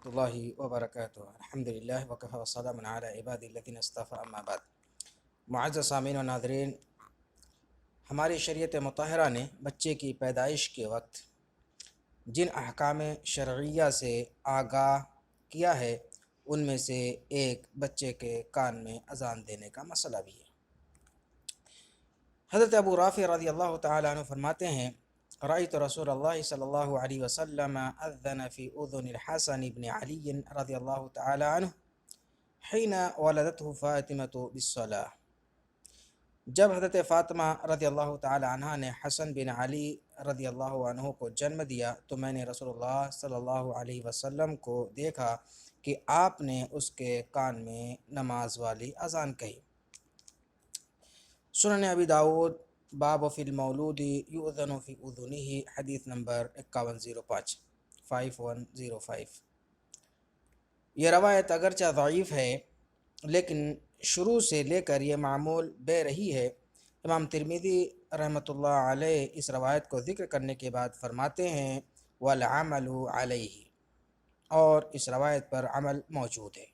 اللہ وبرکاتہ الحمدللہ وکفی وسلام علی عبادہ الذین اصطفی اما بعد۔ معزز سامعین و ناظرین، ہماری شریعت مطہرہ نے بچے کی پیدائش کے وقت جن احکام شرعیہ سے آگاہ کیا ہے ان میں سے ایک بچے کے کان میں اذان دینے کا مسئلہ بھی ہے۔ حضرت ابو رافع رضی اللہ تعالی عنہ فرماتے ہیں، رأیت رسول اللہ صلی اللہ علیہ وسلم اذن فی اذن الحسن بن علی رضی اللہ تعالی عنہ حین ولدته فاطمۃ بالصلاۃ۔ جب حضرت فاطمہ رضی اللہ تعالی عنہ نے حسن بن علی رضی اللہ عنہ کو جنم دیا تو میں نے رسول اللہ صلی اللہ علیہ وسلم کو دیکھا کہ آپ نے اس کے کان میں نماز والی اذان کہی۔ سنن ابی داؤد باب فی المولود یؤذن فی اذنہ، حدیث نمبر 5105 یہ روایت اگرچہ ضعیف ہے لیکن شروع سے لے کر یہ معمول بے رہی ہے۔ امام ترمذی رحمۃ اللہ علیہ اس روایت کو ذکر کرنے کے بعد فرماتے ہیں والعمل علیہ، اور اس روایت پر عمل موجود ہے۔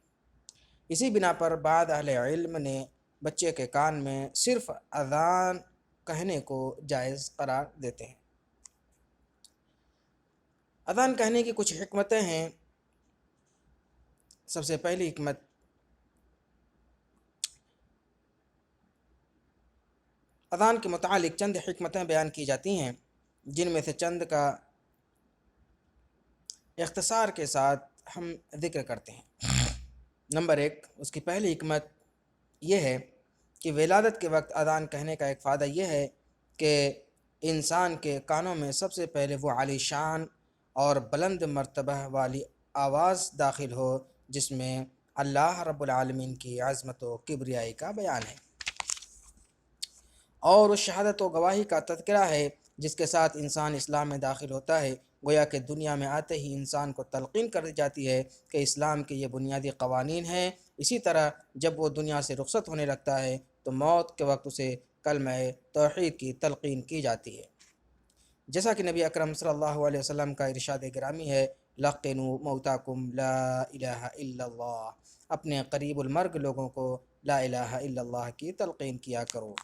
اسی بنا پر بعض اہل علم نے بچے کے کان میں صرف اذان کہنے کو جائز قرار دیتے ہیں۔ اذان کہنے کی کچھ حکمتیں ہیں۔ سب سے پہلی حکمت، اذان کے متعلق چند حکمتیں بیان کی جاتی ہیں جن میں سے چند کا اختصار کے ساتھ ہم ذکر کرتے ہیں۔ نمبر 1، اس کی پہلی حکمت یہ ہے کہ ولادت کے وقت اذان کہنے کا ایک فائدہ یہ ہے کہ انسان کے کانوں میں سب سے پہلے وہ عالی شان اور بلند مرتبہ والی آواز داخل ہو جس میں اللہ رب العالمین کی عظمت و کبریائی کا بیان ہے، اور اس شہادت و گواہی کا تذکرہ ہے جس کے ساتھ انسان اسلام میں داخل ہوتا ہے۔ گویا کہ دنیا میں آتے ہی انسان کو تلقین کر دی جاتی ہے کہ اسلام کے یہ بنیادی قوانین ہیں۔ اسی طرح جب وہ دنیا سے رخصت ہونے لگتا ہے تو موت کے وقت اسے کلمہ توحید کی تلقین کی جاتی ہے، جیسا کہ نبی اکرم صلی اللہ علیہ وسلم کا ارشاد گرامی ہے لقنوا موتاکم لا الہ الا اللہ، اپنے قریب المرگ لوگوں کو لا الہ الا اللہ کی تلقین کیا کرو۔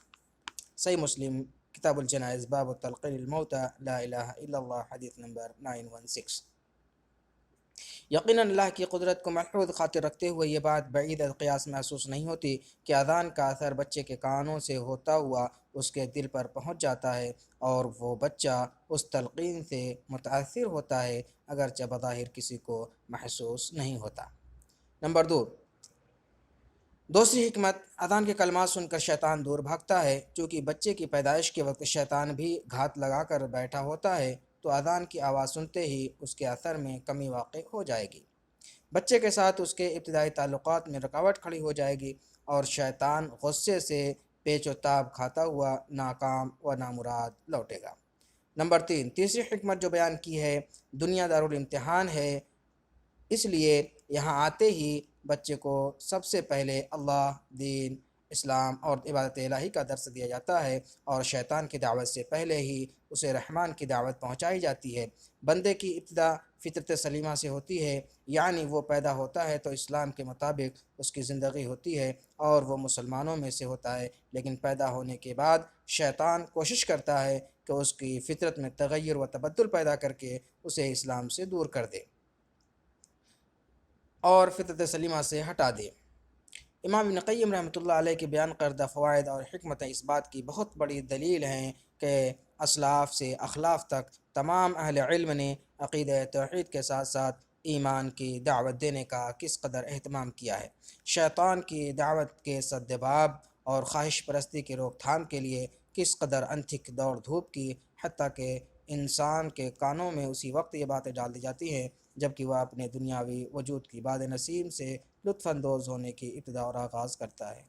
صحیح مسلم کتاب الجنائز باب تلقین الموتى لا الہ الا اللہ، حدیث نمبر 916۔ یقیناً اللہ کی قدرت کو ملحوظ خاطر رکھتے ہوئے یہ بات بعید القیاس محسوس نہیں ہوتی کہ اذان کا اثر بچے کے کانوں سے ہوتا ہوا اس کے دل پر پہنچ جاتا ہے اور وہ بچہ اس تلقین سے متاثر ہوتا ہے اگرچہ بظاہر کسی کو محسوس نہیں ہوتا۔ نمبر 2، دوسری حکمت، اذان کے کلمات سن کر شیطان دور بھاگتا ہے۔ چونکہ بچے کی پیدائش کے وقت شیطان بھی گھات لگا کر بیٹھا ہوتا ہے تو اذان کی آواز سنتے ہی اس کے اثر میں کمی واقع ہو جائے گی، بچے کے ساتھ اس کے ابتدائی تعلقات میں رکاوٹ کھڑی ہو جائے گی اور شیطان غصے سے پیچ و تاب کھاتا ہوا ناکام و نامراد لوٹے گا۔ نمبر 3، تیسری حکمت جو بیان کی ہے، دنیا دارالامتحان ہے، اس لیے یہاں آتے ہی بچے کو سب سے پہلے اللہ، دین، اسلام اور عبادت الہی کا درس دیا جاتا ہے، اور شیطان کی دعوت سے پہلے ہی اسے رحمان کی دعوت پہنچائی جاتی ہے۔ بندے کی ابتدا فطرت سلیمہ سے ہوتی ہے، یعنی وہ پیدا ہوتا ہے تو اسلام کے مطابق اس کی زندگی ہوتی ہے اور وہ مسلمانوں میں سے ہوتا ہے، لیکن پیدا ہونے کے بعد شیطان کوشش کرتا ہے کہ اس کی فطرت میں تغیر و تبدل پیدا کر کے اسے اسلام سے دور کر دے اور فطرت سلیمہ سے ہٹا دے۔ امام ابن قیم رحمۃ اللہ علیہ کے بیان کردہ فوائد اور حکمتیں اس بات کی بہت بڑی دلیل ہیں کہ اسلاف سے اخلاف تک تمام اہل علم نے عقیدہ توحید کے ساتھ ساتھ ایمان کی دعوت دینے کا کس قدر اہتمام کیا ہے۔ شیطان کی دعوت کے سدباب اور خواہش پرستی کی روک تھام کے لیے کس قدر انتھک دوڑ دھوپ کی، حتیٰ کہ انسان کے کانوں میں اسی وقت یہ باتیں ڈال دی جاتی ہیں جبکہ وہ اپنے دنیاوی وجود کی باد نسیم سے لطف اندوز ہونے کی ابتدا اور آغاز کرتا ہے۔